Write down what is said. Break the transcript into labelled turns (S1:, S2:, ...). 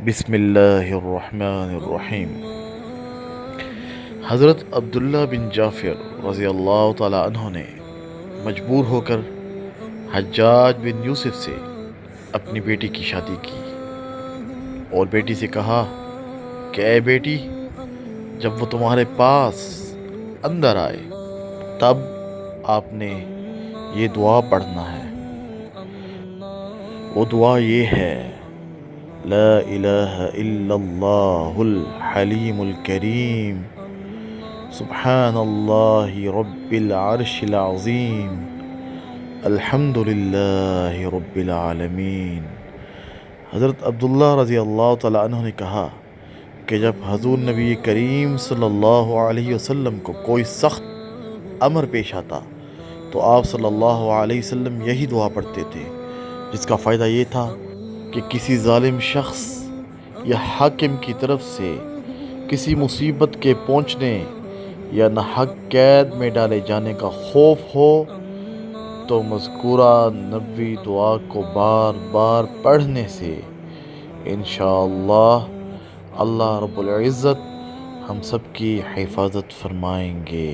S1: بسم اللہ الرحمن الرحیم۔ حضرت عبداللہ بن جعفر رضی اللہ تعالی عنہ نے مجبور ہو کر حجاج بن یوسف سے اپنی بیٹی کی شادی کی اور بیٹی سے کہا کہ اے بیٹی، جب وہ تمہارے پاس اندر آئے تب آپ نے یہ دعا پڑھنا ہے۔ وہ دعا یہ ہے: لا الہ الا اللہ الحلیم الکریم، سبحان اللہ رب العرش العظیم، الحمد للہ رب العالمین۔ حضرت عبداللہ رضی اللہ تعالیٰ عنہ نے کہا کہ جب حضور نبی کریم صلی اللہ علیہ وسلم کو کوئی سخت امر پیش آتا تو آپ صلی اللہ علیہ وسلم یہی دعا پڑھتے تھے، جس کا فائدہ یہ تھا کہ کسی ظالم شخص یا حاکم کی طرف سے کسی مصیبت کے پہنچنے یا ناحق قید میں ڈالے جانے کا خوف ہو تو مذکورہ نبوی دعا کو بار بار پڑھنے سے انشاءاللہ اللہ رب العزت ہم سب کی حفاظت فرمائیں گے۔